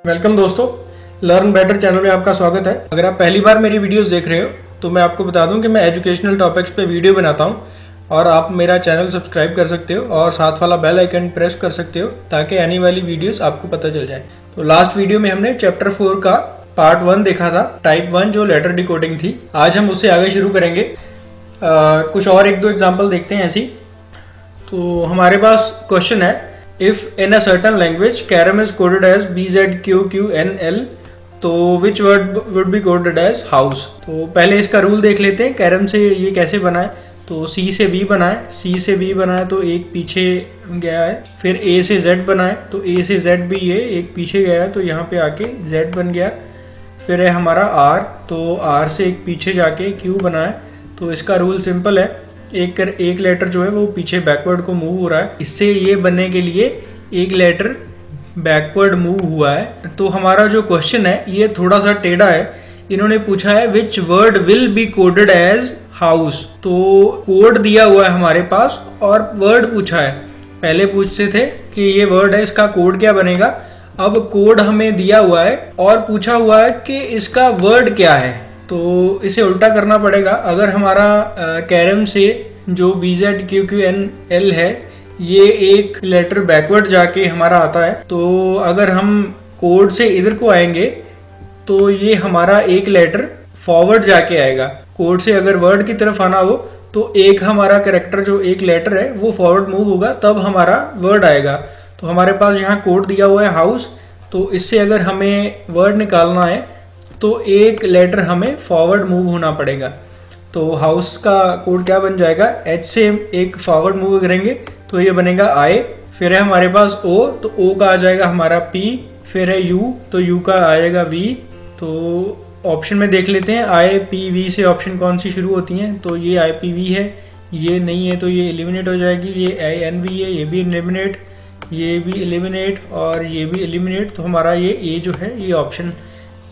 Welcome दोस्तों, learn better channel में आपका स्वागत है। अगर आप पहली बार मेरी वीडियोस देख रहे हो तो मैं आपको बता दूं कि मैं एजुकेशनल टॉपिक्स पे वीडियो बनाता हूं और आप मेरा चैनल सब्सक्राइब कर सकते हो और साथ वाला बेल आइकन प्रेस कर सकते हो ताकि आने वाली वीडियोस आपको पता चल जाए। तो लास्ट वीडियो में हमने चैप्टर 4 का पार्ट 1 देखा था, टाइप 1 जो लेटर डिकोडिंग थी। आज हम उससे आगे शुरू करेंगे। कुछ और एक दो एग्जाम्पल देखते हैं ऐसी। तो हमारे पास क्वेश्चन है, if in a certain language carom is coded as BZQQNL तो which word would be coded as house। तो पहले इसका रूल देख लेते हैं, कैरम से ये कैसे बना है। तो C से B बना है, C से B बना है तो एक पीछे गया है, फिर A से Z बना है तो A से Z भी ये एक पीछे गया है तो यहाँ पे आके Z बन गया। फिर है हमारा R, तो R से एक पीछे जाके Q बना है। तो इसका रूल सिंपल है, एक लेटर जो है वो पीछे बैकवर्ड को मूव हो रहा है, इससे ये बनने के लिए एक लेटर बैकवर्ड मूव हुआ है। तो हमारा जो क्वेश्चन है ये थोड़ा सा टेढ़ा है। इन्होंने पूछा है which word will be coded as house. तो कोड दिया हुआ है हमारे पास और वर्ड पूछा है। पहले पूछते थे कि ये वर्ड है, इसका कोड क्या बनेगा। अब कोड हमें दिया हुआ है और पूछा हुआ है कि इसका वर्ड क्या है। तो इसे उल्टा करना पड़ेगा। अगर हमारा कैरम से जो BZQQNL है ये एक लेटर बैकवर्ड जाके हमारा आता है, तो अगर हम कोड से इधर को आएंगे तो ये हमारा एक लेटर फॉरवर्ड जाके आएगा। कोड से अगर वर्ड की तरफ आना हो तो एक हमारा कैरेक्टर जो एक लेटर है वो फॉरवर्ड मूव होगा, तब हमारा वर्ड आएगा। तो हमारे पास यहाँ कोड दिया हुआ है हाउस, तो इससे अगर हमें वर्ड निकालना है तो एक लेटर हमें फॉरवर्ड मूव होना पड़ेगा। तो हाउस का कोड क्या बन जाएगा, H से एक फॉरवर्ड मूव करेंगे तो ये बनेगा I। फिर है हमारे पास O, तो O का आ जाएगा हमारा P। फिर है U, तो U का आएगा V। तो ऑप्शन में देख लेते हैं IPV से ऑप्शन कौन सी शुरू होती हैं। तो ये IPV है, ये नहीं है तो ये एलिमिनेट हो जाएगी। ये INV है, ये भी एलिमिनेट, ये भी एलिमिनेट और ये भी एलिमिनेट। तो हमारा ये A जो है ये ऑप्शन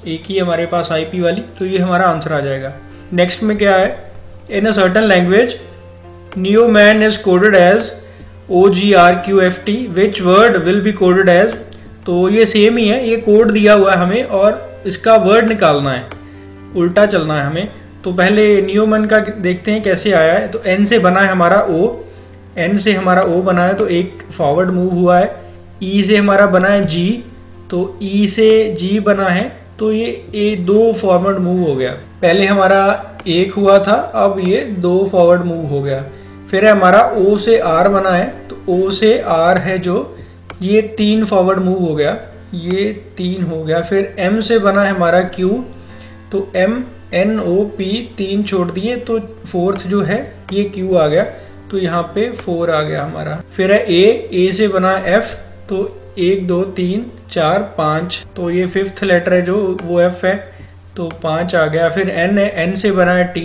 एक ही हमारे पास IP वाली, तो ये हमारा आंसर आ जाएगा। नेक्स्ट में क्या है, in a certain language Newman is coded as OGRQFT which word will be coded as. तो ये सेम ही है, ये कोड दिया हुआ है हमें और इसका वर्ड निकालना है, उल्टा चलना है हमें। तो पहले न्यूमैन का देखते हैं कैसे आया है। तो N से बना है हमारा O, N से हमारा O बना है तो एक फॉरवर्ड मूव हुआ है। E से हमारा बना है G, तो E से G बना है तो ये दो फॉरवर्ड मूव हो गया। पहले हमारा एक हुआ था, अब ये दो फॉरवर्ड मूव हो गया। फिर हमारा O से R बना है, तो O से R है जो ये 3 फॉरवर्ड मूव हो गया, ये 3 हो गया। फिर M से बना है हमारा Q, तो M N O P 3 छोड़ दिए तो फोर्थ जो है ये Q आ गया, तो यहाँ पे 4 आ गया हमारा। फिर है A से बना है F, तो 1 2 3 4 5, तो ये फिफ्थ लेटर है जो वो F है, तो 5 आ गया। फिर N है, N से बना है T,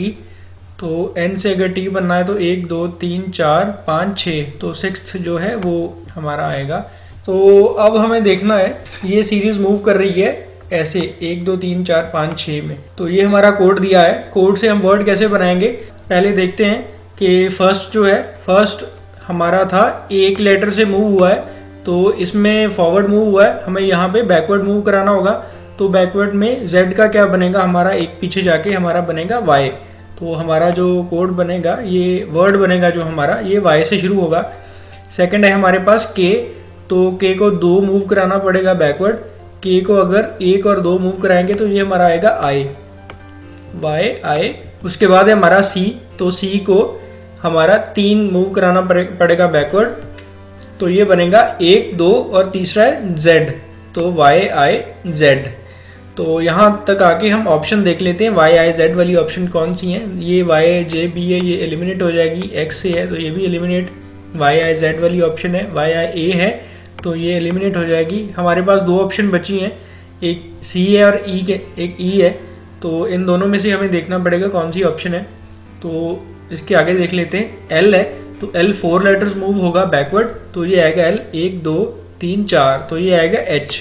तो N से अगर T बनना है तो 1 2 3 4 5 6, तो सिक्स्थ जो है वो हमारा आएगा। तो अब हमें देखना है ये सीरीज मूव कर रही है ऐसे 1 2 3 4 5 6 में। तो ये हमारा कोड दिया है, कोड से हम वर्ड कैसे बनाएंगे पहले देखते हैं। कि फर्स्ट जो है, फर्स्ट हमारा था एक लेटर से मूव हुआ है तो इसमें फॉरवर्ड मूव हुआ है, हमें यहाँ पे बैकवर्ड मूव कराना होगा। तो बैकवर्ड में Z का क्या बनेगा, हमारा एक पीछे जाके हमारा बनेगा Y। तो हमारा जो कोड बनेगा, ये वर्ड बनेगा जो हमारा, ये Y से शुरू होगा। सेकंड है हमारे पास K, तो K को 2 मूव कराना पड़ेगा बैकवर्ड। K को अगर 1 और 2 मूव कराएंगे तो ये हमारा आएगा I, Y I। उसके बाद है हमारा C, तो C को हमारा 3 मूव कराना पड़ेगा बैकवर्ड, तो ये बनेगा 1 2 और तीसरा है Z, तो YIZ। तो यहाँ तक आके हम ऑप्शन देख लेते हैं, YIZ वाली ऑप्शन कौन सी है। ये YJB है, ये एलिमिनेट हो जाएगी। X से है तो ये भी एलिमिनेट। YIZ वाली ऑप्शन है, YIA है तो ये एलिमिनेट हो जाएगी। हमारे पास 2 ऑप्शन बची हैं, एक C है और एक E है, तो इन दोनों में से हमें देखना पड़ेगा कौन सी ऑप्शन है। तो इसके आगे देख लेते हैं, L है तो L 4 लेटर्स मूव होगा बैकवर्ड, तो ये आएगा L 1 2 3 4, तो ये आएगा H।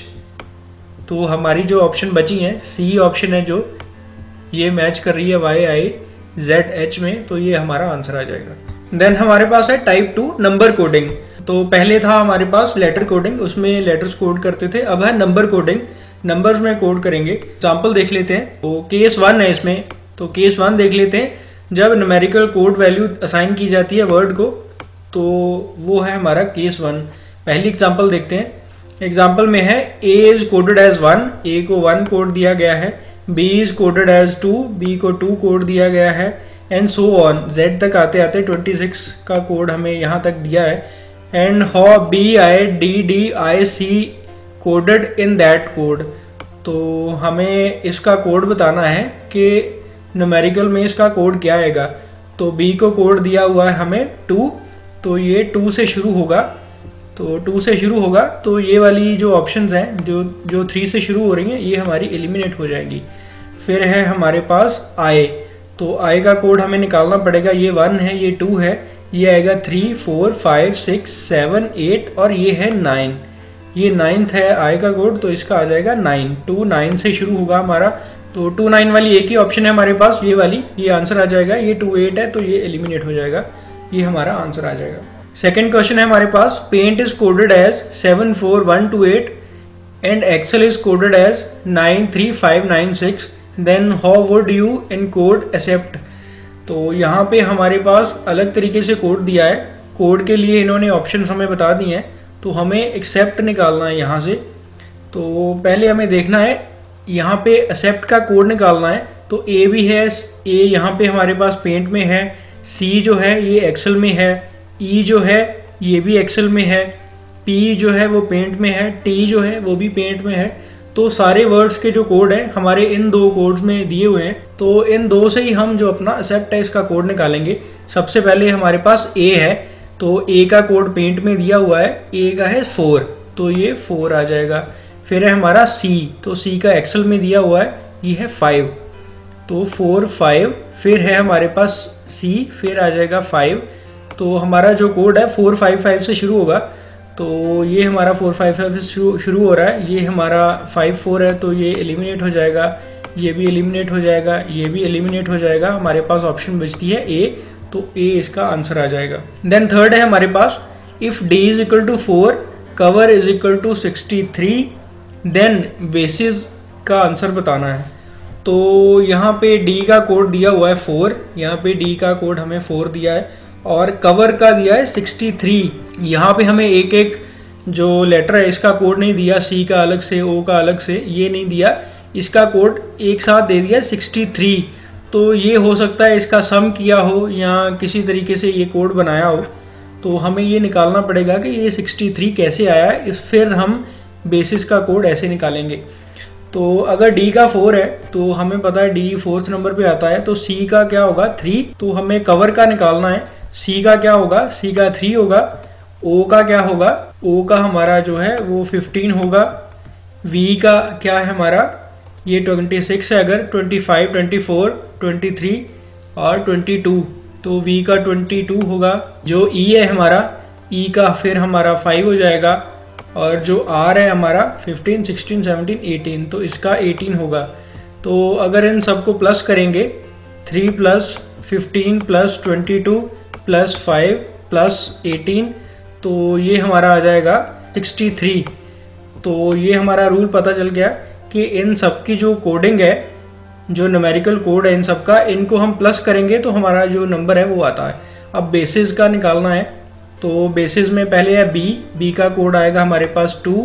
तो हमारी जो ऑप्शन बची हैं C ऑप्शन है जो ये मैच कर रही है YIZH में, तो ये हमारा आंसर आ जाएगा। देन हमारे पास है टाइप 2 नंबर कोडिंग। तो पहले था हमारे पास लेटर कोडिंग, उसमें लेटर्स कोड करते थे। अब है नंबर कोडिंग। नंबर्स में कोड करेंगे। एग्जाम्पल देख लेते हैं। तो केस 1 है इसमें, तो केस 1 देख लेते हैं। जब न्यूमेरिकल कोड वैल्यू असाइन की जाती है वर्ड को, तो वो है हमारा केस 1। पहली एग्जाम्पल देखते हैं। एग्जाम्पल में है a is coded as 1, a को 1 कोड दिया गया है, b is coded as 2, b को 2 कोड दिया गया है, एंड सो ऑन, z तक आते आते 26 का कोड हमें यहाँ तक दिया है। And how b i d d i c coded in that code. तो हमें इसका कोड बताना है कि न्यूमेरिकल में इसका कोड क्या आएगा। तो b को कोड दिया हुआ है हमें 2, तो ये 2 से शुरू होगा। तो 2 से शुरू होगा, तो ये वाली जो ऑप्शंस हैं जो 3 से शुरू हो रही हैं, ये हमारी एलिमिनेट हो जाएगी। फिर है हमारे पास i, तो i का कोड हमें निकालना पड़ेगा। ये 1 है, ये 2 है, ये आएगा 3, 4, 5, 6, 7, 8 और ये है 9। ये 9th है i का कोड, तो इसका आ जाएगा 9। 2 9 से शुरू होगा हमारा, तो 2 9 वाली एक ही ऑप्शन है हमारे पास, ये वाली, ये आंसर आ जाएगा। ये 2 8 है, तो ये एलिमिनेट हो जाएगा, ये हमारा आंसर आ जाएगा। सेकेंड क्वेश्चन है हमारे पास, paint is coded as 74128 and excel is coded as 93596, then how would you encode accept. तो यहाँ पे हमारे पास अलग तरीके से कोड दिया है। कोड के लिए इन्होंने ऑप्शन हमें बता दिए हैं, तो हमें एक्सेप्ट निकालना है यहाँ से। तो पहले हमें देखना है, यहाँ पे एक्सेप्ट का कोड निकालना है। तो ए भी है, ए यहाँ पे हमारे पास पेंट में है, सी जो है ये एक्सेल में है, ई जो है ये भी एक्सेल में है, पी जो है वो पेंट में है, टी जो है वो भी पेंट में है। तो सारे वर्ड्स के जो कोड हैं हमारे इन 2 कोड्स में दिए हुए हैं, तो इन 2 से ही हम जो अपना एक्सेप्ट है इसका कोड निकालेंगे। सबसे पहले हमारे पास ए है, तो ए का कोड पेंट में दिया हुआ है, ए का है 4, तो ये 4 आ जाएगा। फिर है हमारा सी, तो सी का एक्सेल में दिया हुआ है, ये है 5, तो 4 5। फिर है हमारे पास सी, फिर आ जाएगा 5। तो हमारा जो कोड है 455 से शुरू होगा, तो ये हमारा 455 से शुरू हो रहा है। ये हमारा 54 है, तो ये एलिमिनेट हो जाएगा, ये भी एलिमिनेट हो जाएगा, ये भी एलिमिनेट हो जाएगा। हमारे पास ऑप्शन बचती है ए, तो ए इसका आंसर आ जाएगा। देन थर्ड है हमारे पास, if d is equal to 4, cover is equal to 63, then basis का आंसर बताना है। तो यहाँ पे d का कोड दिया हुआ है 4, यहाँ पे d का कोड हमें 4 दिया है और कवर का दिया है 63। यहाँ पे हमें एक एक जो लेटर है इसका कोड नहीं दिया, सी का अलग से, ओ का अलग से, ये नहीं दिया, इसका कोड एक साथ दे दिया 63। तो ये हो सकता है इसका सम किया हो या किसी तरीके से ये कोड बनाया हो। तो हमें ये निकालना पड़ेगा कि ये 63 कैसे आया है, फिर हम बेसिस का कोड ऐसे निकालेंगे। तो अगर d का 4 है, तो हमें पता है d 4th नंबर पे आता है, तो c का क्या होगा 3, तो हमें कवर का निकालना है। c का क्या होगा, c का 3 होगा। o का क्या होगा, o का हमारा जो है वो 15 होगा। v का क्या है हमारा, ये 26 है, अगर 25, 24, 23 और 22, तो v का 22 होगा। जो e है हमारा, e का फिर हमारा 5 हो जाएगा, और जो r है हमारा 15, 16, 17, 18, तो इसका 18 होगा। तो अगर इन सबको प्लस करेंगे, 3 + 15 + 22 + 5 + 18, तो ये हमारा आ जाएगा 63। तो ये हमारा रूल पता चल गया कि इन सब की जो कोडिंग है, जो न्यूमेरिकल कोड है इन सब का, इनको हम प्लस करेंगे तो हमारा जो नंबर है वो आता है। अब बेसिस का निकालना है, तो बेसिस में पहले है बी का कोड आएगा हमारे पास 2,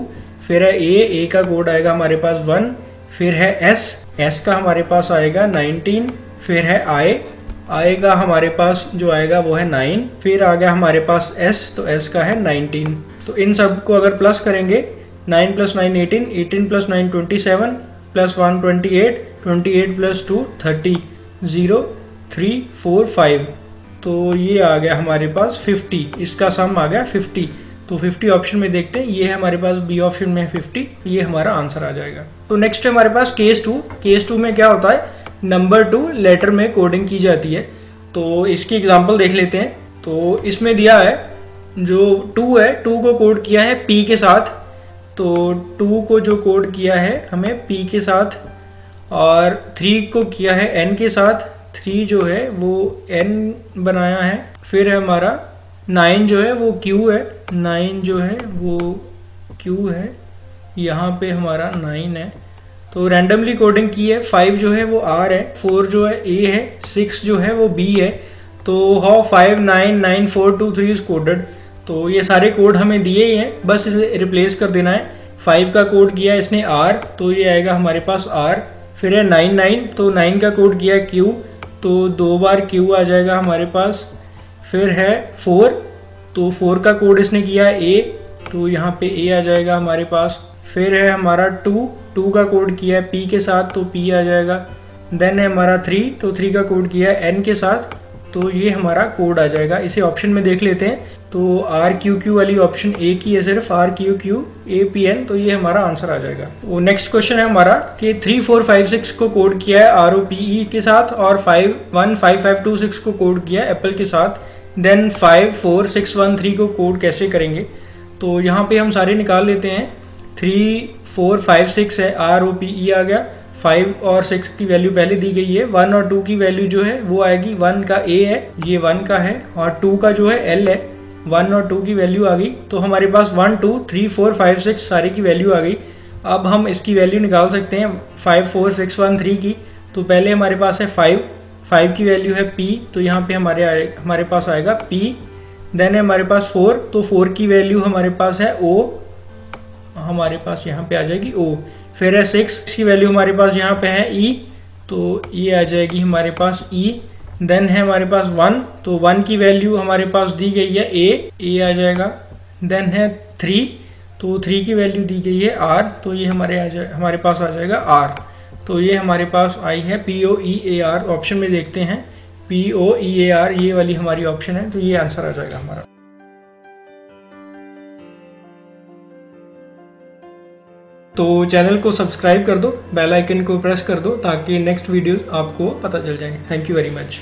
फिर है ए का कोड आएगा हमारे पास 1, फिर है एस का हमारे पास आएगा 19, फिर है आई का हमारे पास जो आएगा वो है 9, फिर आ गया हमारे पास एस, तो एस का है 19। तो इन सब को अगर प्लस करेंगे, 9 + 9 18, 18 + 9 27, +1 28, 28 + 2 30, 0 3 4 5, तो ये आ गया हमारे पास 50, इसका सम आ गया 50। तो 50 ऑप्शन में देखते हैं, ये है हमारे पास बी ऑप्शन में 50, ये हमारा आंसर आ जाएगा। तो नेक्स्ट है हमारे पास केस 2। केस 2 में क्या होता है, नंबर 2 लेटर में कोडिंग की जाती है। तो इसकी एग्जांपल देख लेते हैं। तो इसमें दिया है जो 2 है, 2 को कोड किया है P के साथ, तो 2 को जो कोड किया है हमें P के साथ, और 3 को किया है N के साथ, 3 जो है वो N बनाया है। फिर हमारा 9 जो है वो Q है, 9 जो है वो Q है, यहाँ पे हमारा 9 है। तो रैंडमली कोडिंग की है। 5 जो है वो R है, 4 जो है A है, 6 जो है वो B है। तो हाउ 5 9 9 4 2 3 इज कोडेड। तो ये सारे कोड हमें दिए ही हैं, बस इसे रिप्लेस कर देना है। 5 का कोड किया इसने R, तो ये आएगा हमारे पास R। फिर है 9 9, तो 9 का कोड किया Q, तो 2 बार Q आ जाएगा हमारे पास। फिर है 4, तो 4 का कोड इसने किया A, तो यहाँ पे A आ जाएगा हमारे पास। फिर है हमारा 2 का कोड किया है P के साथ, तो P आ जाएगा। देन है हमारा 3, तो 3 का कोड किया है N के साथ, तो ये हमारा कोड आ जाएगा। इसे ऑप्शन में देख लेते हैं। तो RQQ वाली ऑप्शन ए की है सिर्फ, RQQ APN, तो ये हमारा आंसर आ जाएगा। वो नेक्स्ट क्वेश्चन है हमारा कि 3 4 5 6 को कोड किया है ROPE के साथ और 5 1 5 5 2 6 को कोड किया है एप्पल के साथ। देन 5 4 6 1 3 को कोड कैसे करेंगे। तो यहाँ पे हम सारे निकाल लेते हैं। 3 4 5 6 है, ROPE आ गया। 5 और 6 की वैल्यू पहले दी गई है। 1 और 2 की वैल्यू जो है वो आएगी, 1 का A है, ये 1 का है, और 2 का जो है L है। 1 और 2 की वैल्यू आ गई, तो हमारे पास 1 2 3 4 5 6 सारी की वैल्यू आ गई। अब हम इसकी वैल्यू निकाल सकते हैं 5 4 6 1 3 की। तो पहले हमारे पास है 5 की वैल्यू है P, तो यहाँ पे हमारे पास आएगा P। देन है हमारे पास 4, तो 4 की वैल्यू हमारे पास है O, हमारे पास यहाँ पे आ जाएगी O। फिर है 6 की वैल्यू हमारे पास यहाँ पे है E, तो ये आ जाएगी हमारे पास E। देन है हमारे पास 1, तो 1 की वैल्यू हमारे पास दी गई है A आ जाएगा। देन है 3, तो 3 की वैल्यू दी गई है R, तो ये हमारे पास आ जाएगा R। तो ये हमारे पास आई है POEAR। ऑप्शन में देखते हैं, POEAR ये वाली हमारी ऑप्शन है, तो ये आंसर आ जाएगा हमारा। तो चैनल को सब्सक्राइब कर दो, बेल आइकन को प्रेस कर दो, ताकि नेक्स्ट वीडियोस आपको पता चल जाएंगे। Thank you very much.